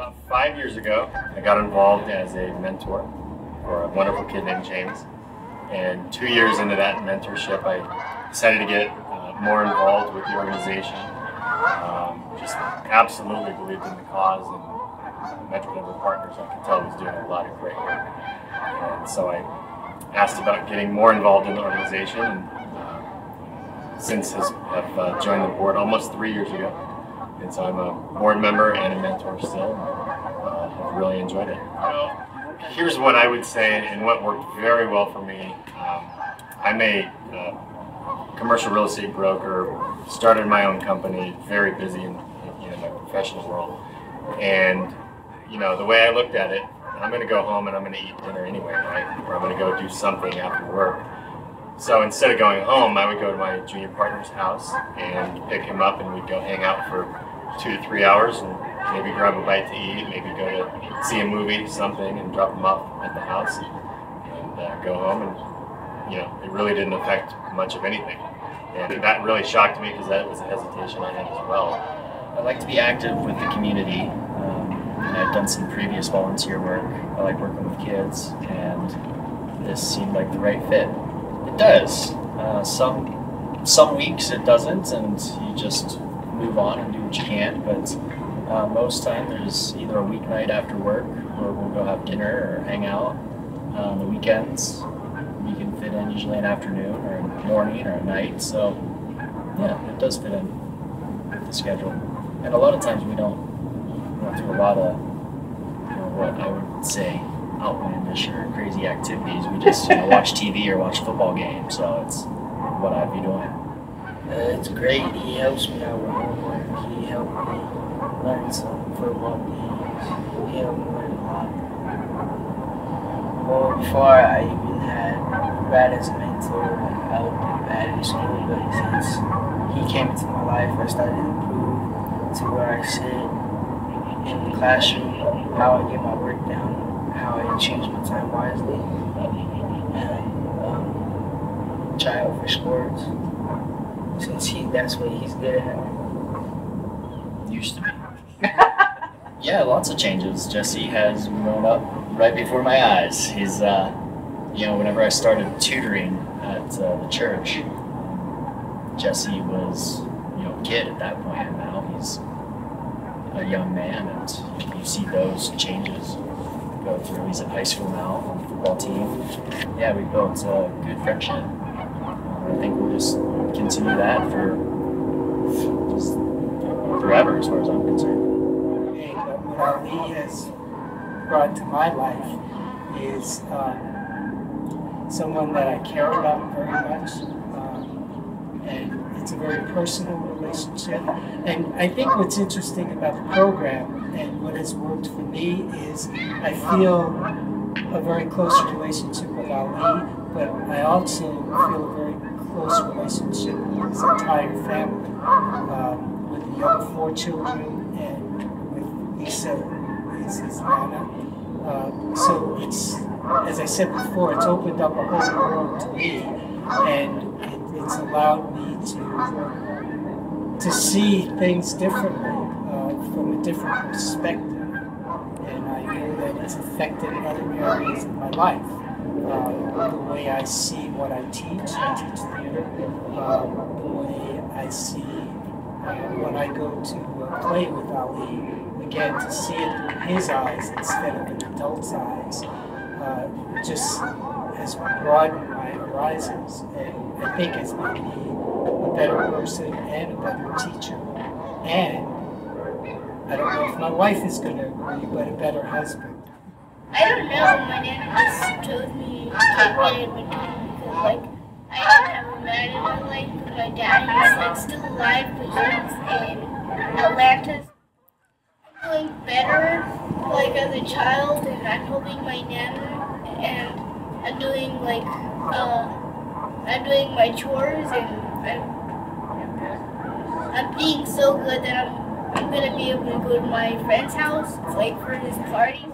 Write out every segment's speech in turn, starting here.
About 5 years ago, I got involved as a mentor for a wonderful kid named James. And 2 years into that mentorship, I decided to get more involved with the organization. Just absolutely believed in the cause, and mentored other partners. I could tell he was doing a lot of great work. And so I asked about getting more involved in the organization, and since have joined the board almost 3 years ago. And so I'm a board member and a mentor still. I've really enjoyed it. Well, here's what I would say, and what worked very well for me. I'm a commercial real estate broker, started my own company, very busy in my professional world. And the way I looked at it, I'm going to go home and I'm going to eat dinner anyway, right? Or I'm going to go do something after work. So instead of going home, I would go to my junior partner's house and pick him up, and we'd go hang out for 2 to 3 hours and maybe grab a bite to eat, maybe go to see a movie, something, and drop him off at the house and go home. And it really didn't affect much of anything. And that really shocked me because that was a hesitation I had as well. I like to be active with the community. And I've done some previous volunteer work. I like working with kids, and this seemed like the right fit. It does. Some weeks it doesn't, and you just move on and do what you can. But most time there's either a weeknight after work, or we'll go have dinner or hang out. On the weekends, we can fit in usually an afternoon or a morning or a night. So yeah, it does fit in with the schedule. And a lot of times we don't do a lot of what I would say outlandish or crazy activities. We just watch TV or watch football games. So it's what I'd be doing. It's great. He helps me out with homework. He helped me learn some football games. He helped me learn a lot. Well, before I even had Brad as a mentor, I would be bad in school, but since he came into my life, I started to improve to where I sit in the classroom, how I get my work down, how I choose my time wisely, and try out for sports, since that's what he's good at. Used to be. Yeah, lots of changes. Jesse has grown up right before my eyes. He's, whenever I started tutoring at the church, Jesse was, a kid at that point, and now he's a young man, and you see those changes go through. He's at high school now on the football team. Yeah, we built a good friendship. I think we'll just continue that for just forever, as far as I'm concerned. And what Ali has brought to my life is someone that I care about very much, and it's a very personal relationship. And I think what's interesting about the program and what has worked for me is I feel a very close relationship with Ali, but I also feel a very close relationship with his entire family, with the young 4 children and with Lisa, who is his nana. So it's, as I said before, it's opened up a whole world to me, and it's allowed me to see things differently, from a different perspective. And I know that it's affected other areas of my life. The way I see what I teach theater, the way I see when I go to play with Ali, again, to see it through his eyes instead of an adult's eyes, just has broadened my horizons, and I think it's made me a better person and a better teacher, and I don't know if my wife is going to agree, but a better husband. I don't know, my dad just chose me to take care of my dad because I didn't have a man in my life, but my dad is still alive, but he's in Atlanta. I'm doing better as a child, and I'm helping my nana, and I'm doing I'm doing my chores, and I'm being so good that I'm gonna be able to go to my friend's house for his party,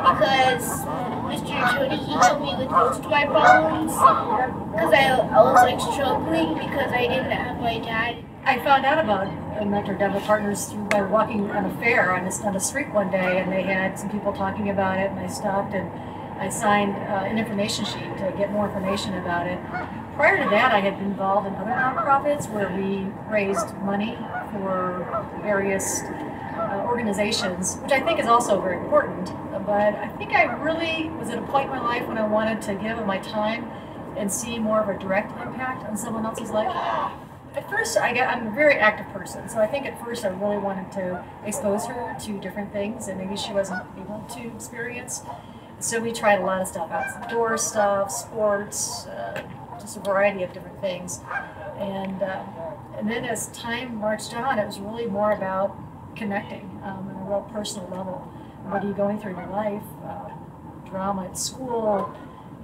because Mr. Tony, he helped me with most of my problems, because I was struggling because I didn't have my dad I found out about Mentor Dental Partners by walking on a fair on a street one day, and they had some people talking about it, and I stopped and I signed an information sheet to get more information about it. Prior to that, I had been involved in other nonprofits where we raised money for various organizations, which I think is also very important. But I think I really was at a point in my life when I wanted to give of my time and see more of a direct impact on someone else's life. At first, I'm a very active person, so I think at first I really wanted to expose her to different things and maybe she wasn't able to experience. So we tried a lot of stuff, outdoor stuff, sports, just a variety of different things. And then as time marched on, it was really more about connecting on a real personal level. What are you going through in your life? Drama at school,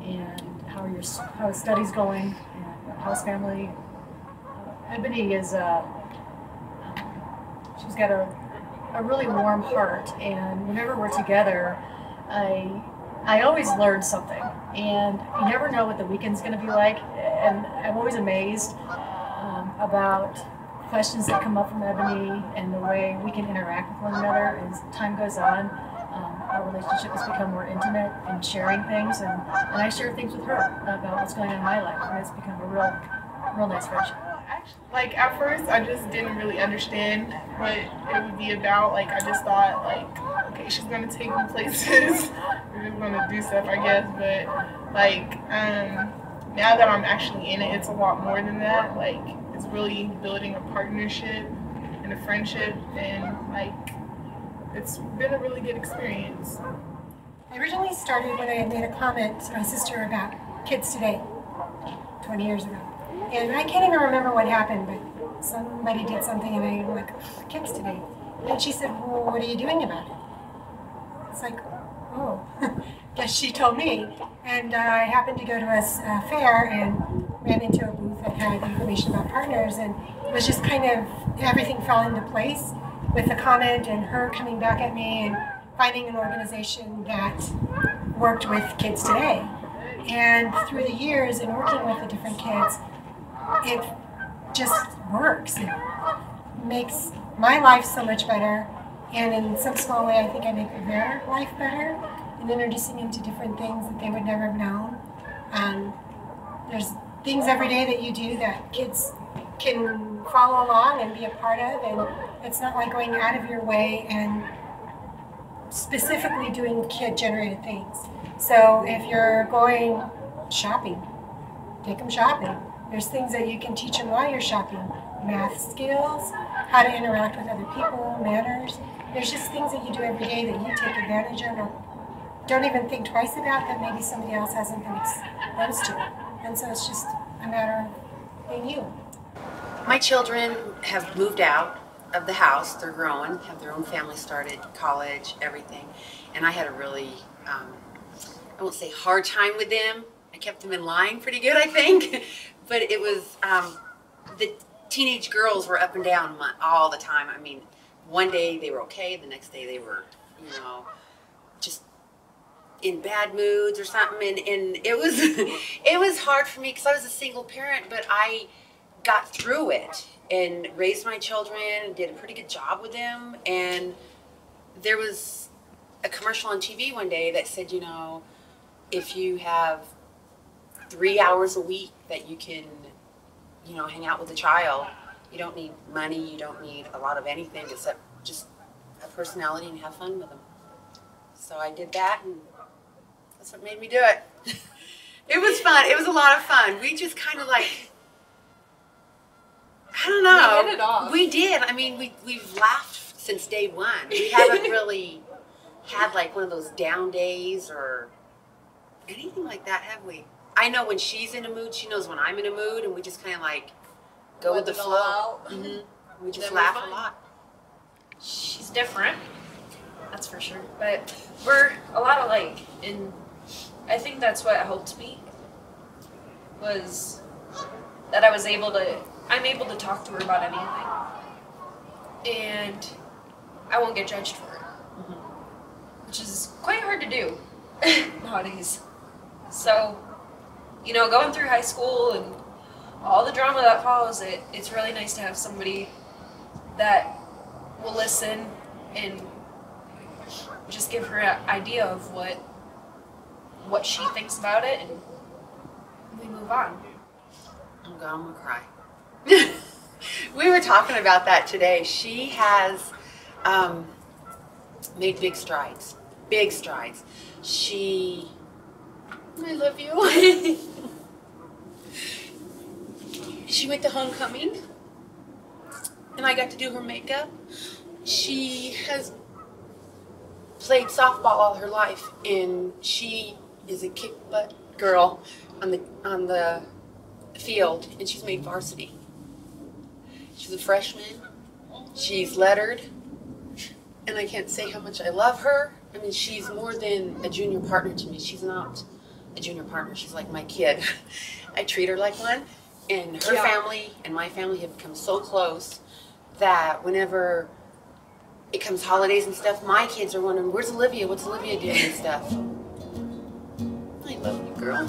and how studies going, and how's family. Ebony is she's got a really warm heart, and whenever we're together, I always learn something, and you never know what the weekend's going to be like, and I'm always amazed about questions that come up from Ebony and the way we can interact with one another as time goes on. Our relationship has become more intimate and sharing things, and I share things with her about what's going on in my life, and it's become a real nice friendship. Like, at first, I just didn't really understand what it would be about. Like, I just thought, like, okay, she's gonna take me places. We're just gonna do stuff, I guess. But, like, now that I'm actually in it, it's a lot more than that. Like, it's really building a partnership and a friendship, and, like, it's been a really good experience. I originally started when I had made a comment to my sister about Kids Today 20 years ago. And I can't even remember what happened, but somebody did something and I'm like, oh, Kids Today. And she said, well, what are you doing about it? It's like, oh, guess she told me. And I happened to go to a fair and ran into a booth that had information about partners, and it was just kind of, everything fell into place with the comment and her coming back at me and finding an organization that worked with Kids Today. And through the years and working with the different kids, it just works. It makes my life so much better, and in some small way I think I make their life better in introducing them to different things that they would never have known. There's things every day that you do that kids can follow along and be a part of, and it's not like going out of your way and specifically doing kid-generated things. So if you're going shopping, take them shopping. There's things that you can teach them while you're shopping. Math skills, how to interact with other people, manners. There's just things that you do every day that you take advantage of or don't even think twice about that maybe somebody else hasn't been exposed to. And so it's just a matter of being you. My children have moved out of the house. They're growing, have their own family started, college, everything. And I had a really, I won't say hard time with them. I kept them in line pretty good, I think. But it was, the teenage girls were up and down all the time. I mean, one day they were okay, the next day they were, you know, just in bad moods or something. And it was, it was hard for me because I was a single parent, but I got through it and raised my children and did a pretty good job with them. And there was a commercial on TV one day that said, you know, if you have 3 hours a week that you can, you know, hang out with a child, you don't need money, you don't need a lot of anything except just a personality and have fun with them. So I did that, and that's what made me do it. It was fun. It was a lot of fun. We just kind of like, I don't know. We hit it off. We did. I mean, we've laughed since day one. We haven't really had like one of those down days or anything like that, have we? I know when she's in a mood, she knows when I'm in a mood, and we just kind of like go with the flow. Mm-hmm. We just laugh a lot. She's different, that's for sure. But we're a lot alike, and I think that's what helped me, was that I'm able to talk to her about anything, and I won't get judged for it, which is quite hard to do nowadays. So, you know, going through high school and all the drama that follows it, it's really nice to have somebody that will listen and just give her an idea of what she thinks about it, and we move on. I'm gonna cry. We were talking about that today. She has made big strides. Big strides. I love you. She went to homecoming, and I got to do her makeup. She has played softball all her life, and she is a kick butt girl on the field, and she's made varsity. She's a freshman. She's lettered, and I can't say how much I love her. I mean, she's more than a junior partner to me. She's not a junior partner. She's like my kid. I treat her like one, and her family and my family have become so close that whenever it comes holidays and stuff, my kids are wondering, where's Olivia? What's Olivia doing and stuff? I love you, girl.